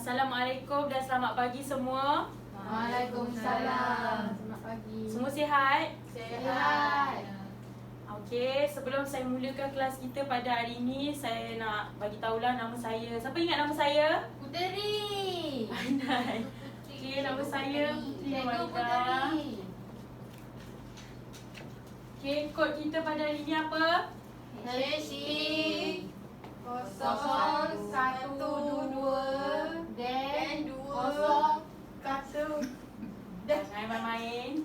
Assalamualaikum dan selamat pagi semua. Waalaikumsalam. Selamat pagi. Semua sihat? Sihat. Okey, sebelum saya mulakan kelas kita pada hari ini, saya nak bagi tahulah nama saya. Siapa ingat nama saya? Puteri. Pandai. Okey, nama saya Puteri Cikgu Wanda. Puteri. Okey, kod kita pada hari ini apa? HC 0112 dan 01. Jangan main-main.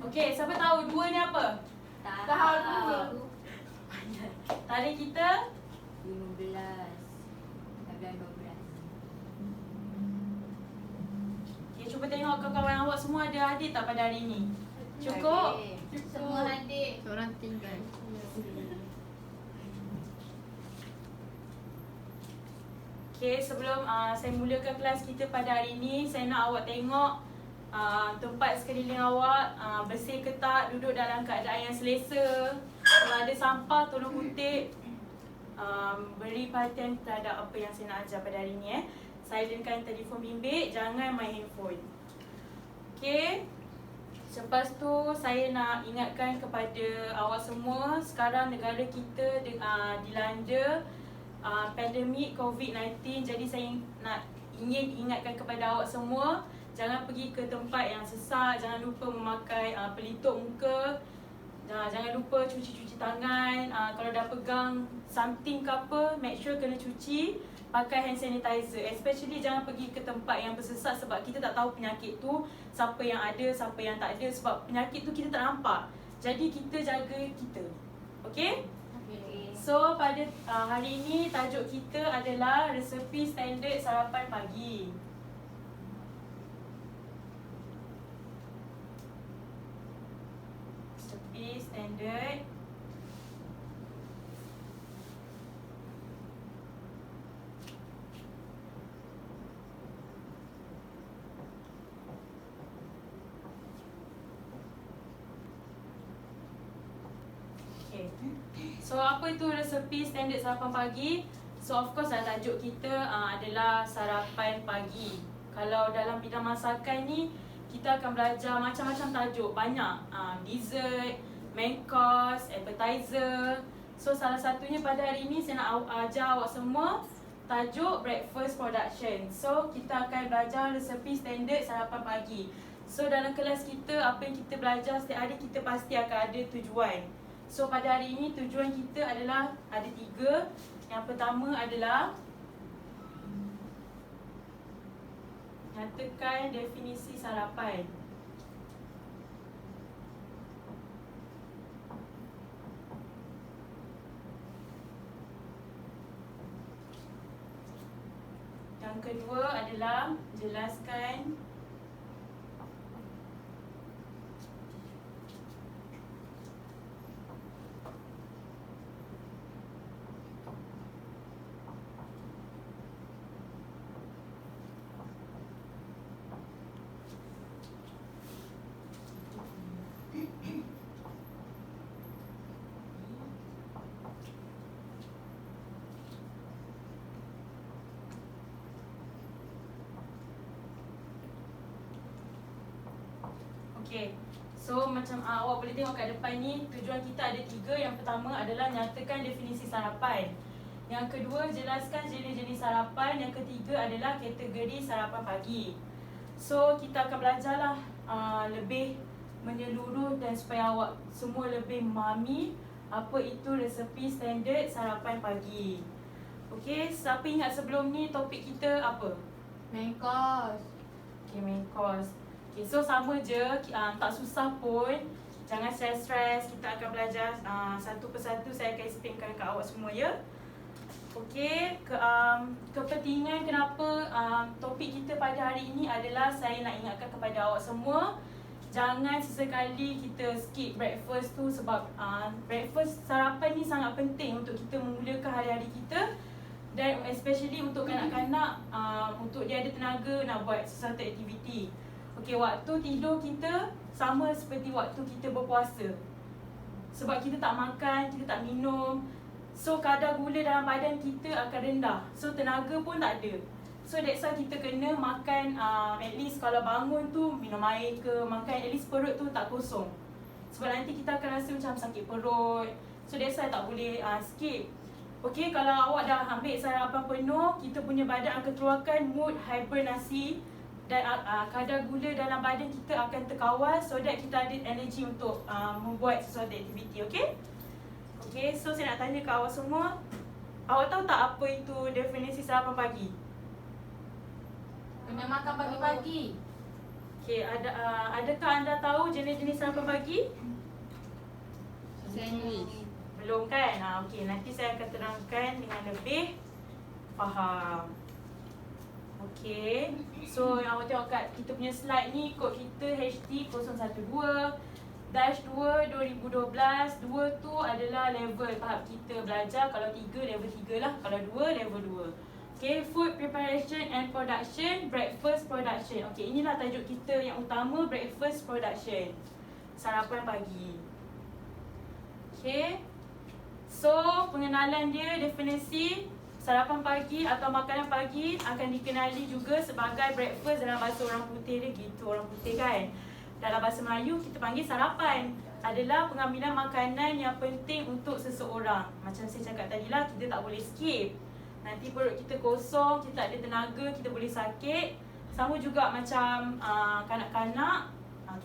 Okey, siapa tahu dua ni apa? Tahu dulu. Tarikh kita 15 dan 12. Okay, cuba tengok kawan-kawan awak semua ada adik tak pada hari ini? Cukup? Semua adik. Seorang tinggal. Okay, sebelum saya mulakan kelas kita pada hari ini, saya nak awak tengok tempat sekeliling awak bersih ke tak, duduk dalam keadaan yang selesa. Kalau ada sampah, tolong kutip. Beri perhatian terhadap apa yang saya nak ajar pada hari ini. Silentkan telefon bimbit, jangan main handphone. Okay. Lepas tu saya nak ingatkan kepada awak semua, sekarang negara kita dilanda pandemik COVID-19. Jadi saya ingin ingatkan kepada awak semua, jangan pergi ke tempat yang sesak, jangan lupa memakai pelitup muka, jangan lupa cuci tangan. Kalau dah pegang something ke apa, make sure kena cuci, pakai hand sanitizer. Especially jangan pergi ke tempat yang bersesak, sebab kita tak tahu penyakit tu siapa yang ada, siapa yang tak ada. Sebab penyakit tu kita tak nampak. Jadi kita jaga kita. Okay? So pada hari ini tajuk kita adalah resepi standard sarapan pagi. Resepi standard So apa itu resepi standard sarapan pagi? So of course tajuk kita adalah sarapan pagi. Kalau dalam bidang masakan ni, kita akan belajar macam-macam tajuk. Banyak dessert, main course, appetizer. So salah satunya pada hari ini saya nak ajar awak semua tajuk breakfast production. So kita akan belajar resepi standard sarapan pagi. So dalam kelas kita, apa yang kita belajar setiap hari, kita pasti akan ada tujuan. So pada hari ini tujuan kita adalah ada 3. Yang pertama adalah nyatakan definisi sarapan. Yang kedua adalah jelaskan Okay, so macam awak boleh tengok kat depan ni, tujuan kita ada 3. Yang pertama adalah nyatakan definisi sarapan. Yang kedua, jelaskan jenis-jenis sarapan. Yang ketiga adalah kategori sarapan pagi. So kita akan belajarlah lebih menyeluruh dan supaya awak semua lebih memahami apa itu resepi standard sarapan pagi. Okay, siapa ingat sebelum ni topik kita apa? Main course. Okay, main course. Okay, so sama je, tak susah pun. Jangan stres-stres, kita akan belajar satu persatu. Saya akan explainkan kat awak semua, ya. Okay, kepentingan kenapa topik kita pada hari ini adalah saya nak ingatkan kepada awak semua, jangan sesekali kita skip breakfast tu. Sebab breakfast sarapan ni sangat penting untuk kita memulakan hari-hari kita. Dan especially untuk kanak-kanak, untuk dia ada tenaga nak buat sesuatu aktiviti. Okay, waktu tidur kita sama seperti waktu kita berpuasa. Sebab kita tak makan, kita tak minum, so kadar gula dalam badan kita akan rendah. So tenaga pun tak ada. So that's why kita kena makan at least kalau bangun tu minum air ke, makan at least perut tu tak kosong. Sebab nanti kita akan rasa macam sakit perut. So that's why tak boleh skip. Okay, kalau awak dah ambil sarapan penuh, kita punya badan akan keluarkan mood hibernasi dan kadar gula dalam badan kita akan terkawal so that kita ada energy untuk membuat sesuatu aktiviti, okay? Okay, so saya nak tanya ke awak semua, awak tahu tak apa itu definisi sarapan pagi? Kena makan pagi-pagi. Okay, adakah anda tahu jenis-jenis sarapan pagi? Sandwich. Belum kan? Okey, nanti saya akan terangkan dengan lebih faham. Okey. So, yang awak tengok kat kita punya slide ni, kod kita HT012-2 2012. 2 tu adalah level tahap kita belajar. Kalau 3, level 3 lah. Kalau 2, level 2. Okay, food preparation and production, breakfast production. Okay, inilah tajuk kita yang utama, breakfast production. Sarapan pagi. Okay. So, pengenalan dia, definisi sarapan pagi atau makanan pagi akan dikenali juga sebagai breakfast dalam bahasa orang putih dia gitu, orang putih kan. Dalam bahasa Melayu, kita panggil sarapan. Adalah pengambilan makanan yang penting untuk seseorang. Macam saya cakap tadi lah, kita tak boleh skip. Nanti perut kita kosong, kita tak ada tenaga, kita boleh sakit. Sama juga macam kanak-kanak.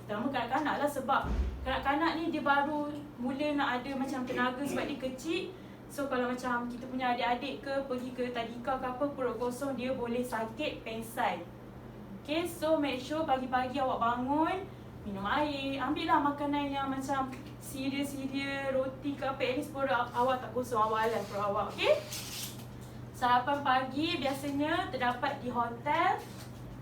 Kita nama kanak-kanak lah sebab kanak-kanak ni dia baru mula nak ada macam tenaga sebab dia kecil. So kalau macam kita punya adik-adik ke pergi ke tadika ke apa, perut kosong, dia boleh sakit, pengsan. Okay, so make sure pagi-pagi awak bangun, minum air, ambillah makanan yang macam cereal, roti ke apa, at least perut awak tak kosong, awak alas perut awak, okay? Sarapan pagi biasanya terdapat di hotel,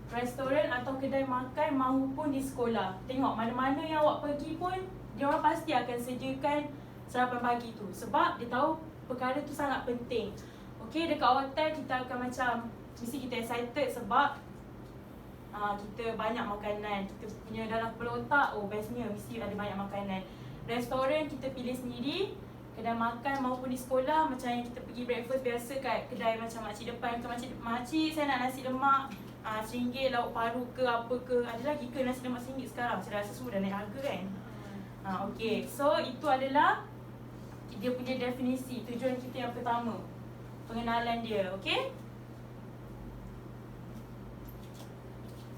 restoran atau kedai makan maupun di sekolah. Tengok mana-mana yang awak pergi pun, dia orang pasti akan sediakan sarapan pagi tu. Sebab dia tahu perkara tu sangat penting. Okay, dekat hotel kita akan macam, mesti kita excited sebab kita banyak makanan. Kita punya dalam kepala otak, oh bestnya mesti ada banyak makanan. Restoran kita pilih sendiri. Kedai makan maupun di sekolah, macam yang kita pergi breakfast biasa kat kedai macam makcik depan ke, makcik saya nak nasi lemak RM1 lauk paru ke apa ke. Ada lagi ke nasi lemak RM1 sekarang? Saya rasa semua dah naik harga kan. Okay, so itu adalah dia punya definisi, tujuan kita yang pertama, pengenalan dia, okay?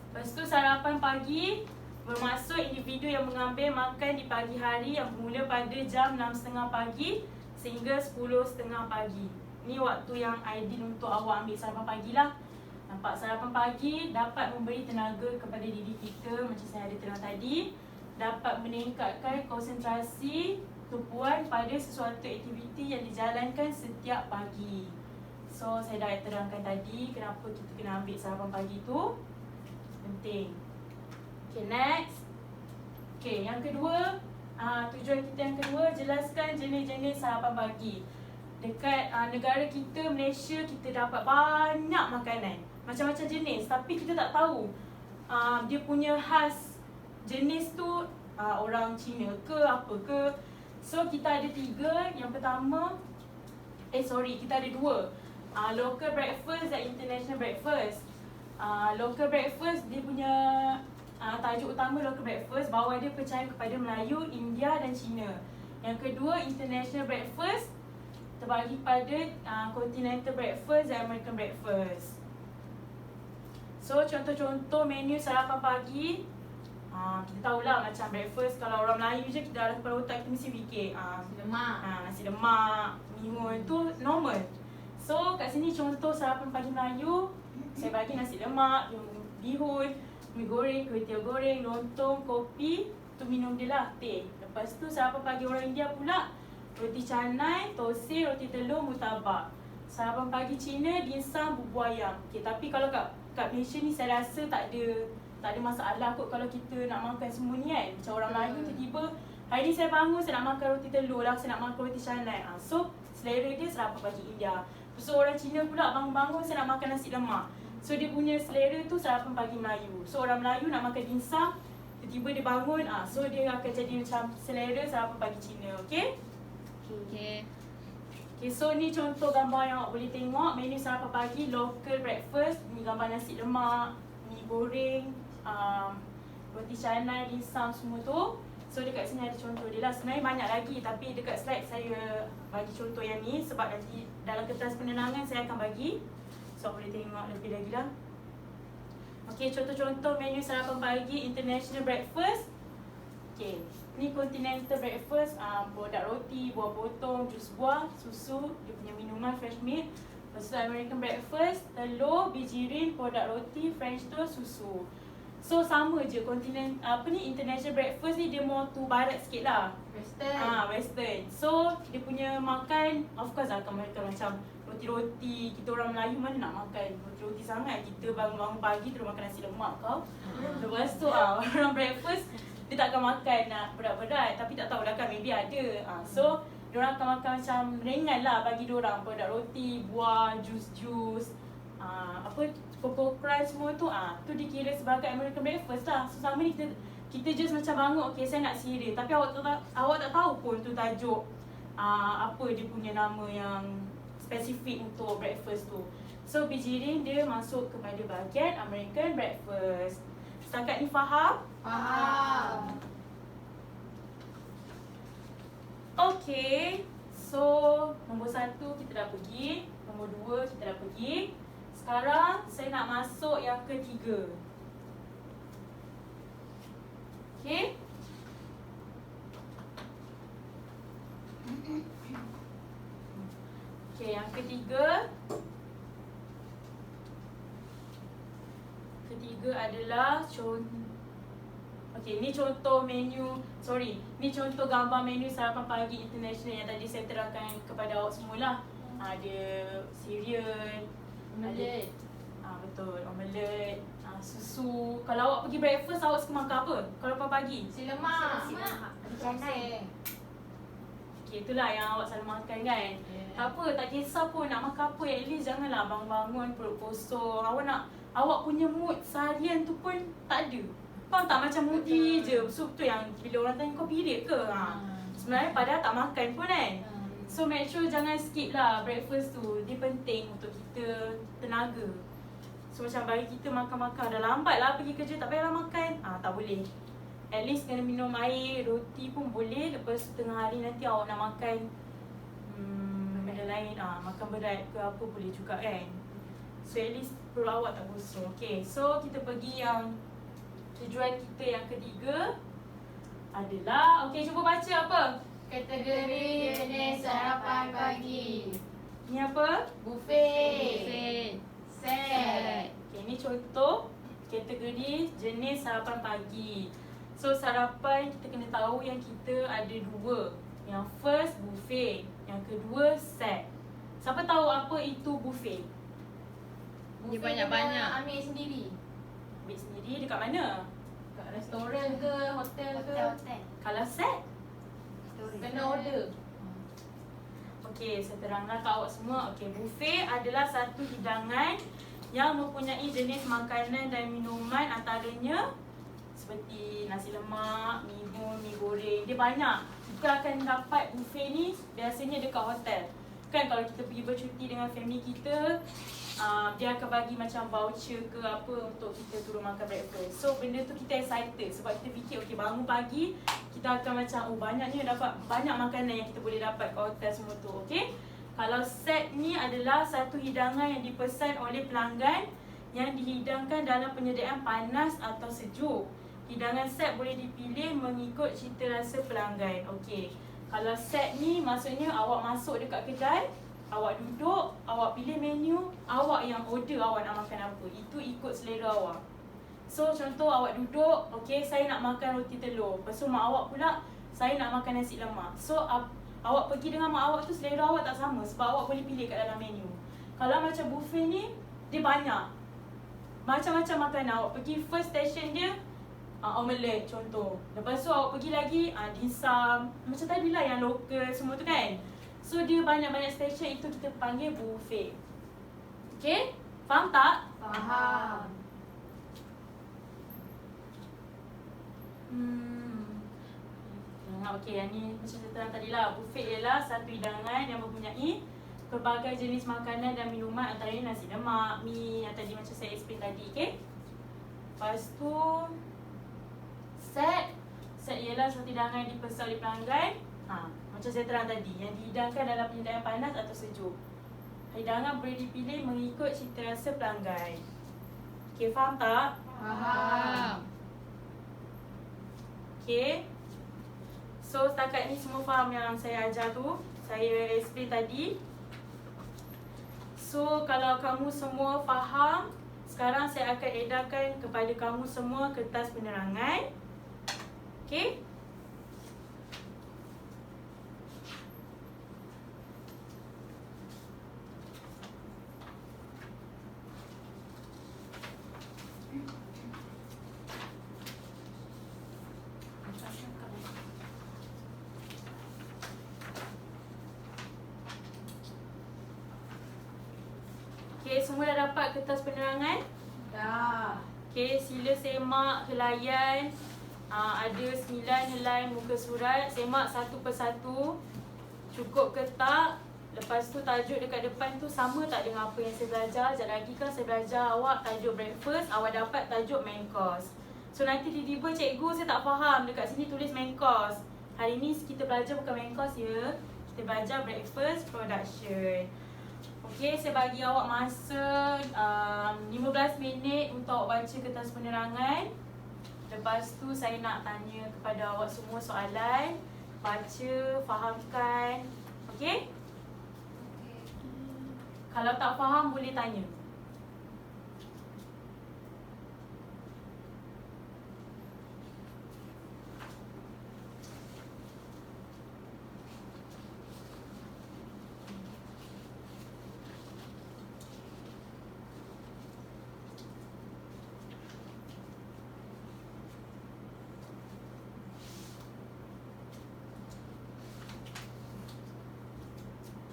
Lepas tu sarapan pagi bermaksud individu yang mengambil makan di pagi hari yang bermula pada jam 6.30 pagi sehingga 10.30 pagi. Ni waktu yang ideal untuk awak ambil sarapan pagi lah. Nampak, sarapan pagi dapat memberi tenaga kepada diri kita macam saya ada terang tadi. Dapat meningkatkan konsentrasi tumpuan pada sesuatu aktiviti yang dijalankan setiap pagi. So, saya dah terangkan tadi kenapa kita kena ambil sarapan pagi tu. Penting. Okay, next. Okay, yang kedua, tujuan kita yang kedua, jelaskan jenis-jenis sarapan pagi. Dekat negara kita, Malaysia, kita dapat banyak makanan. Macam-macam jenis, tapi kita tak tahu dia punya khas jenis tu orang Cina ke apa ke. So, kita ada 3. Yang pertama, kita ada 2. Local breakfast dan international breakfast. Local breakfast, dia punya tajuk utama local breakfast, bawah dia percaya kepada Melayu, India dan Cina. Yang kedua, international breakfast, terbagi pada continental breakfast dan American breakfast. So, contoh-contoh menu sarapan pagi, kita tahulah macam breakfast, kalau orang Melayu je kita dalam kepala otak kita mesti fikir nasi lemak, mihun tu normal. So, kat sini contoh sarapan pagi Melayu, saya bagi nasi lemak, bihun, mi goreng, kuih tiaw goreng, lontong, kopi. Tu minum dia lah, teh. Lepas tu sarapan pagi orang India pula, roti canai, tosi, roti telur, murtabak. Sarapan pagi Cina, dimsum, bubur ayam. Okay, tapi kalau kat Malaysia ni saya rasa tak ada masalah kot kalau kita nak makan semua ni kan. Macam orang Melayu tiba-tiba, hari ni saya bangun, saya nak makan roti telur lah, saya nak makan roti canai. So, selera dia sarapan pagi India. So, orang Cina pula bangun-bangun, saya nak makan nasi lemak. So, dia punya selera tu sarapan pagi Melayu. So, orang Melayu nak makan dimsum, tiba-tiba dia bangun, so dia akan jadi macam selera sarapan pagi Cina, okay? Okay. Okay, so ni contoh gambar yang awak boleh tengok. Menu sarapan pagi, local breakfast. Ni gambar nasi lemak, mi goreng, roti canai, dimsum semua tu. So dekat sini ada contoh dia lah. Sebenarnya banyak lagi tapi dekat slide saya bagi contoh yang ni sebab nanti dalam kertas penenangan saya akan bagi. So boleh tengok lebih lagi lah. Okay, contoh-contoh menu sarapan pagi international breakfast. Okay, ni continental breakfast, produk roti, buah potong, jus buah, susu, dia punya minuman fresh milk. Lepas tu American breakfast, telur, bijirin, produk roti, french toast, susu. So sama je international breakfast ni dia more to barat sikit lah. Western. Western. So dia punya makan of course akan makan macam roti-roti. Kita orang Melayu mana nak makan roti-roti sangat. Kita bangun-bangun pagi terus makan nasi lemak kau. Lepas tu orang breakfast dia tak akan makan nak berat-berat tapi tak tahu lah kan maybe ada. So diorang akan makan macam ringan lah bagi diorang, produk roti, buah, jus-jus, Coco Crunch semua tu tu dikira sebagai American breakfast lah. So sama ni kita just macam bangun, okay saya nak cereal tapi awak tak tahu pun tu tajuk apa dia punya nama yang spesifik untuk breakfast tu. So bijirin dia masuk kepada bahagian American breakfast. Setakat ni faham? Faham. Okay, so nombor 1 kita dah pergi, nombor 2 kita dah pergi. Sekarang saya nak masuk yang ketiga. Okay. Okay, yang ketiga. Ketiga adalah okay, ni contoh menu, ni contoh gambar menu sarapan pagi international yang tadi saya terangkan kepada awak semualah. Ada cereal, Omelette. betul, omelette, susu. Kalau awak pergi breakfast, awak suka makan apa? Kalau pagi? Nasi lemak. Canai. Okay, itulah yang awak selalu makan kan? Yeah. Tak apa, tak kisah pun nak makan apa. At least janganlah bangun-bangun perut kosong. Awak punya mood seharian tu pun tak ada. Faham tak? Macam moody je. So tu yang bila orang tanya kau period ke? Sebenarnya padahal tak makan pun kan? So make sure jangan skip lah breakfast tu. Dia penting untuk kita tenaga. So macam bagi kita makan-makan. Dah lambat lah pergi kerja tak payahlah makan. Tak boleh. At least kena minum air, roti pun boleh. Lepas tu tengah hari nanti awak nak makan benda lain, makan berat ke apa boleh juga kan. So at least perut awak tak kosong. Okay, so kita pergi yang tujuan kita yang ketiga adalah, okay cuba baca apa? Kategori jenis sarapan pagi. Ni apa? Buffet. Set. Okay, ni contoh kategori jenis sarapan pagi. So sarapan kita kena tahu yang kita ada dua. Yang first buffet, yang kedua set. Siapa tahu apa itu buffet? Buffet banyak-banyak. kena ambil sendiri. Ambil sendiri dekat mana? Kat restoran ke, hotel ke. Hotel. Kalau set? Kena order. Okey, saya terangkan kat awak semua. Okey, buffet adalah satu hidangan yang mempunyai jenis makanan dan minuman antaranya seperti nasi lemak, mi bun, mi goreng. Dia banyak. Kita akan dapat buffet ni biasanya dekat hotel. Kan kalau kita pergi bercuti dengan family kita, dia akan bagi macam voucher ke apa untuk kita turun makan breakfast. So benda tu kita excited sebab kita fikir okey bangun pagi kita akan macam banyaknya dapat banyak makanan yang kita boleh dapat kat hotel semua tu. Okey. Kalau set ni adalah satu hidangan yang dipesan oleh pelanggan yang dihidangkan dalam penyediaan panas atau sejuk. Hidangan set boleh dipilih mengikut cita rasa pelanggan. Okey. Kalau set ni maksudnya awak masuk dekat kedai, awak duduk, awak pilih menu, awak yang order awak nak makan apa. Itu ikut selera awak. So contoh awak duduk, okay saya nak makan roti telur. Lepas tu mak awak pula, saya nak makan nasi lemak. So awak pergi dengan mak awak tu selera awak tak sama sebab awak boleh pilih kat dalam menu. Kalau macam buffet ni, dia banyak. Macam-macam makanan. Awak pergi first station dia, omelette contoh. Lepas tu awak pergi lagi, dimsum. Macam tadi lah yang local semua tu kan. So dia banyak-banyak station, itu kita panggil buffet. Okay? Faham tak? Faham. Nak Okey, yang ni macam saya terang tadi lah. Buffet ialah satu hidangan yang mempunyai pelbagai jenis makanan dan minuman, antaranya nasi lemak, mi yang tadi macam saya explain tadi, okey. Lepas tu set ialah satu hidangan yang dipesan oleh pelanggan. Macam saya terang tadi, yang dihidangkan dalam penyediaan panas atau sejuk. Hidangan boleh dipilih mengikut cita rasa pelanggan. Okey, faham tak? Faham. Okay. So setakat ni semua faham yang saya ajar tu, saya explain tadi. So kalau kamu semua faham, sekarang saya akan edarkan kepada kamu semua kertas penerangan. Okay. Okay, semua dah dapat kertas penerangan? Dah. Okay, sila semak helaian. Ada 9 helai muka surat. Semak satu persatu. Cukup ke tak? Lepas tu tajuk dekat depan tu sama tak dengan apa yang saya belajar? Sekejap lagi kan saya belajar awak tajuk breakfast, awak dapat tajuk main course. So nanti tiba-tiba cikgu saya tak faham, dekat sini tulis main course. Hari ni kita belajar bukan main course ya. Kita belajar breakfast production. Okey, saya bagi awak masa 15 minit untuk awak baca kertas penerangan. Lepas tu saya nak tanya kepada awak semua soalan. Baca, fahamkan. Okey? Kalau tak faham boleh tanya.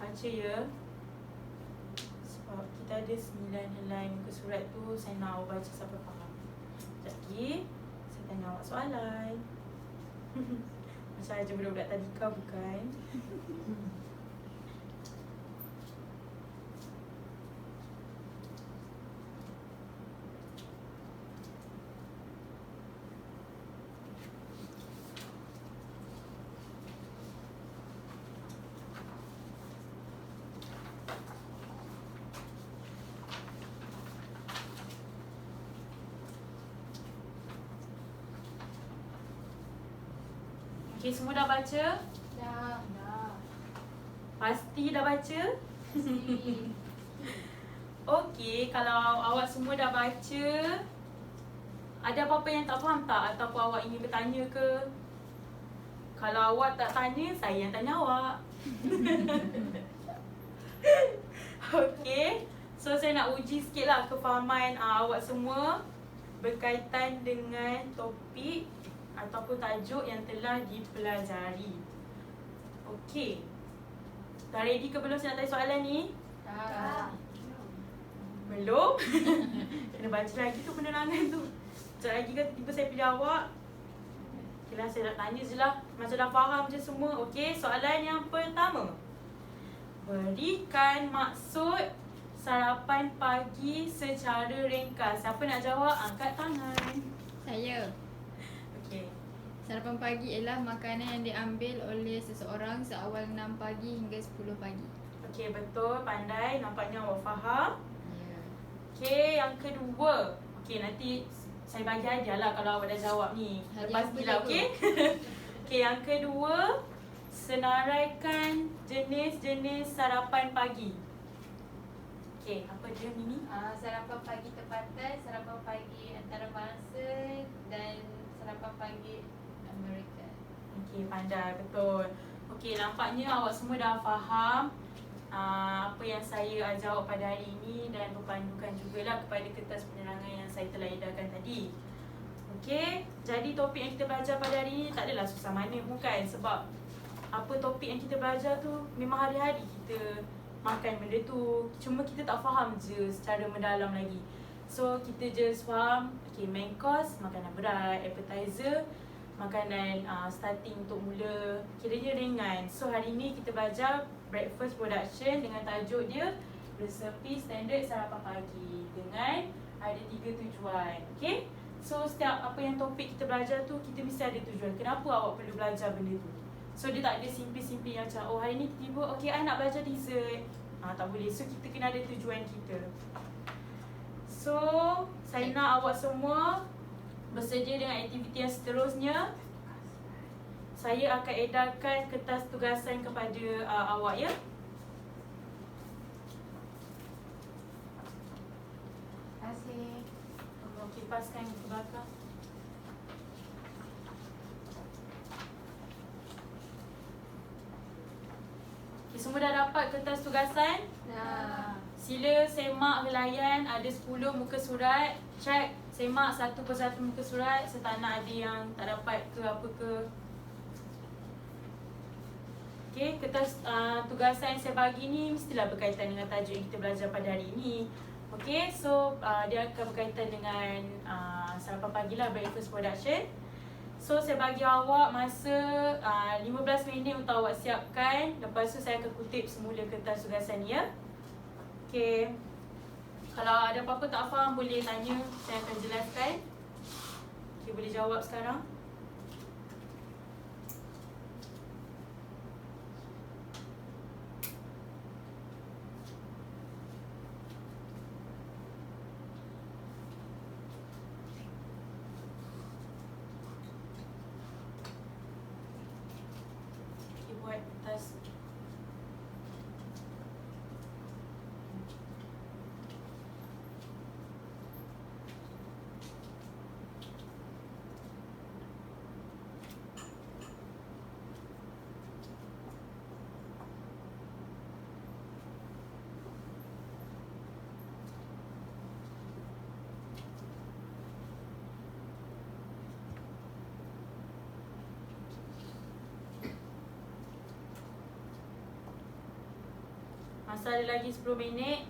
Baca ya. Sebab kita ada 9 helai muka surat tu, saya nak awak baca sampai faham. Sekejap lagi saya tanya awak soalan. Macam aja budak-budak tadika bukan? Okey, semua dah baca? Dah. Dah. Pasti dah baca? Si. Okey, kalau awak semua dah baca, ada apa-apa yang tak faham tak? Ataupun awak ingin bertanya ke? Kalau awak tak tanya, saya yang tanya awak. Okey, so saya nak uji sikit lah kefahaman awak semua berkaitan dengan topik ataupun tajuk yang telah dipelajari. Okey, dah ready ke belum saya nak tanya soalan ni? Dah. Belum? Kena baca lagi tu penerangan tu. Sekejap lagi kan tiba saya pilih awak. Okay lah, saya nak tanya je lah. Macam dah faham je semua. Okey, soalan yang pertama. Berikan maksud sarapan pagi secara ringkas. Siapa nak jawab? Angkat tangan. Saya. Okey. Sarapan pagi ialah makanan yang diambil oleh seseorang seawal 6 pagi hingga 10 pagi. Okey, betul. Pandai. Nampaknya awak faham. Ya. Okey, yang kedua. Okey, nanti saya bagi hadiah lah kalau awak dah jawab ni. Hadiah Lepas apa ni lah, cikgu? okey? Okey, yang kedua. Senaraikan jenis-jenis sarapan pagi. Okey, apa dia Mimi? Sarapan pagi tempatan, sarapan pagi antarabangsa dan sarapan pagi Amerika. Okey, pandai. Betul. Okey, nampaknya awak semua dah faham apa yang saya ajar awak pada hari ini dan berpandukan jugalah kepada kertas penerangan yang saya telah edarkan tadi. Okey, jadi topik yang kita belajar pada hari ini tak adalah susah mana bukan, sebab apa topik yang kita belajar tu memang hari-hari kita makan benda tu. Cuma kita tak faham je secara mendalam lagi. So kita just faham, okay, main course makanan berat, appetizer makanan starting untuk mula, kiranya ringan. So hari ni kita belajar breakfast production dengan tajuk dia resepi standard sarapan pagi dengan ada 3 tujuan. Okay? So setiap apa yang topik kita belajar tu, kita mesti ada tujuan. Kenapa awak perlu belajar benda tu? So dia tak ada simple-simple yang macam, oh hari ni tiba-tiba okay I nak belajar dessert. Tak boleh. So kita kena ada tujuan kita. So saya nak awak semua bersedia dengan aktiviti yang seterusnya. Saya akan edarkan kertas tugasan kepada awak ya. Terima kasih. Tolong kipaskan ke belakang. Okay, semua dah dapat kertas tugasan? Dah. Sila semak helayan, ada 10 muka surat. Check, semak satu persatu muka surat. Saya tak nak ada yang tak dapat ke apa ke. Okay, kertas tugasan yang saya bagi ni mestilah berkaitan dengan tajuk yang kita belajar pada hari ini. Okay, so dia akan berkaitan dengan sarapan pagi lah, breakfast production. So saya bagi awak masa 15 minit untuk awak siapkan. Lepas tu saya akan kutip semula kertas tugasan ni ya. Okay, kalau ada apa-apa tak faham boleh tanya, saya akan jelaskan. Okay, boleh jawab sekarang. Okay, buat tas. Masa ada lagi 10 minit.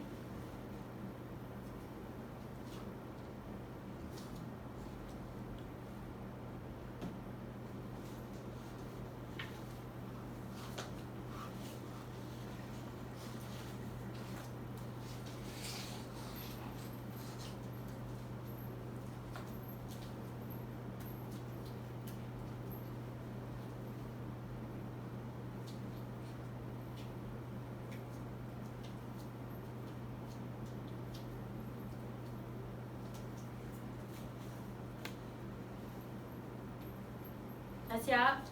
Dah siap?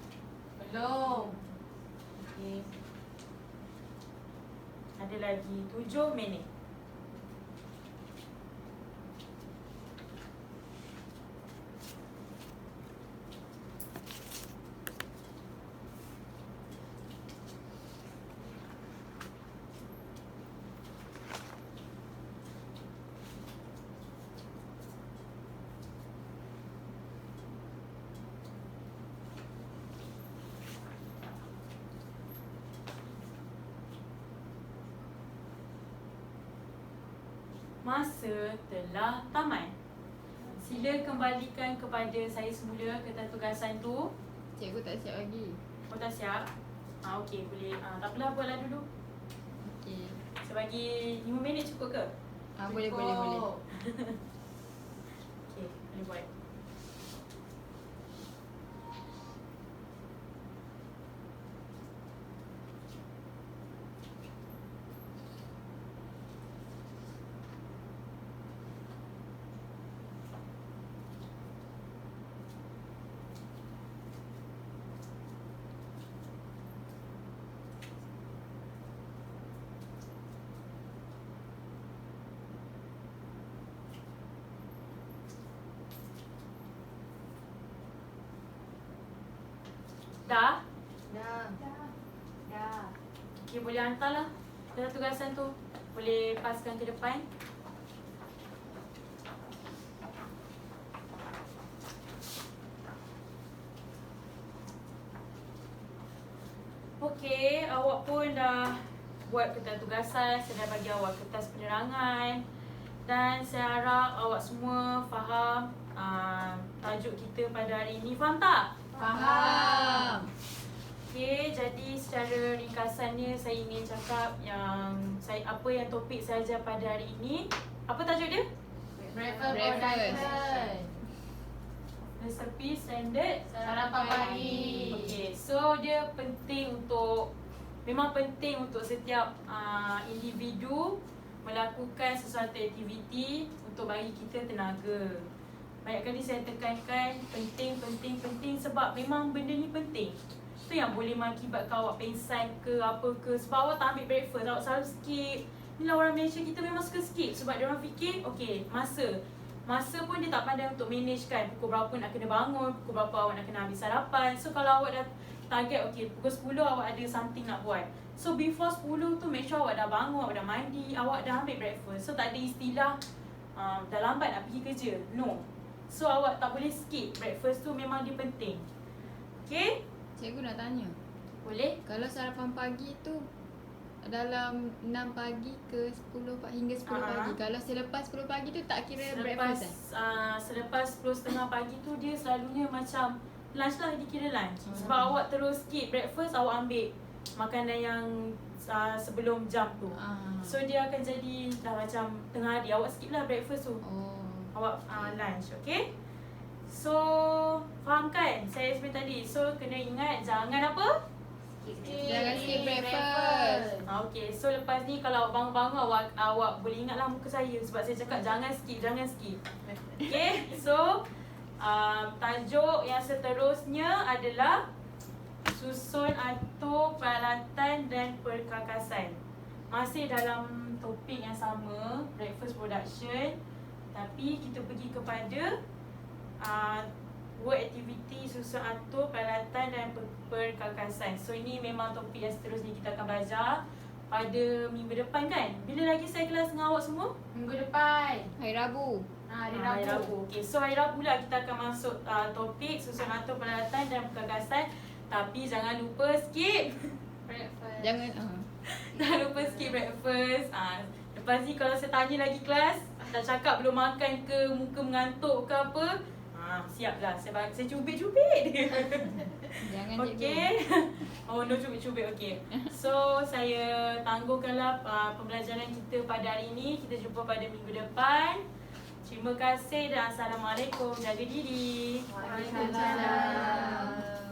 Belum. Okay. Ada lagi 7 minit. Masa telah tamat. Sila kembalikan kepada saya semula kertas tugasan tu. Cikgu tak siap lagi. Oh dah siap? Okey boleh. Tak apalah, buatlah dulu. Okey. Saya bagi 5 minit cukup ke? Boleh, boleh, boleh. Okey, boleh buat. Dah? Dah. Dah. Okey, boleh hantarlah kertas tugasan tu. Boleh paskan ke depan. Okey, awak pun dah buat kertas tugasan. Saya dah bagi awak kertas penerangan. Dan saya harap awak semua faham tajuk kita pada hari ini. Faham tak? Faham. Okay, jadi secara ringkasannya saya ingin cakap apa yang topik saya ajar pada hari ini. Apa tajuk dia? Breakfast Breakfast. production. Resepi standard Sarapan pagi. Okay, so dia memang penting untuk setiap individu melakukan sesuatu aktiviti untuk bagi kita tenaga. Banyak kali saya tekankan penting sebab memang benda ni penting. Tu yang boleh mengakibatkan awak pengsan ke apa ke sebab awak tak ambil breakfast, awak selalu skip. Inilah orang Malaysia, kita memang suka skip sebab dia orang fikir okay, Masa pun dia tak pandai untuk manage kan, pukul berapa nak kena bangun, pukul berapa awak nak kena ambil sarapan. So kalau awak dah target okay, pukul 10 awak ada something nak buat. So before 10 tu make sure awak dah bangun, awak dah mandi, awak dah ambil breakfast. So tak ada istilah dah lambat nak pergi kerja. No. So awak tak boleh skip breakfast tu, memang dia penting. Okay? Cikgu nak tanya. Boleh? Kalau sarapan pagi tu dalam 6 pagi ke 10 hingga 10 pagi. Kalau selepas 10 pagi tu tak kira breakfast Selepas 10.30 pagi tu dia selalunya macam lunch lah, dikira lunch. Sebab awak terus skip breakfast, awak ambil makanan yang sebelum jam tu. So dia akan jadi dah macam tengah hari, awak skip lah breakfast tu. Awak lunch, okay? So faham kan saya explain tadi. So kena ingat jangan apa? Jangan skip breakfast. Okay, so lepas ni kalau awak bangun-bangun awak boleh ingatlah muka saya sebab saya cakap jangan skip. Okay, so tajuk yang seterusnya adalah susun atur peralatan dan perkakasan. Masih dalam topik yang sama, breakfast production, tapi kita pergi kepada work activity, susun atur peralatan dan perkakasan. So ini memang topik yang seterusnya kita akan belajar pada minggu depan kan? Bila lagi saya kelas dengan awak semua? Minggu depan. Hari Rabu. Hari Hari Rabu. Rabu. Okay, so hari Rabu lah kita akan masuk topik susun atur peralatan dan perkakasan. Tapi jangan lupa skip Breakfast. jangan lupa skip breakfast. Lepas ni kalau saya tanya lagi kelas, dah cakap belum makan ke, muka mengantuk ke apa, siaplah. Saya cubit-cubit dia. Jangan Okay. Oh no, cubit-cubit. Okay. So saya tangguhkanlah pembelajaran kita pada hari ini. Kita jumpa pada minggu depan. Terima kasih dan Assalamualaikum. Jaga diri. Waalaikumsalam.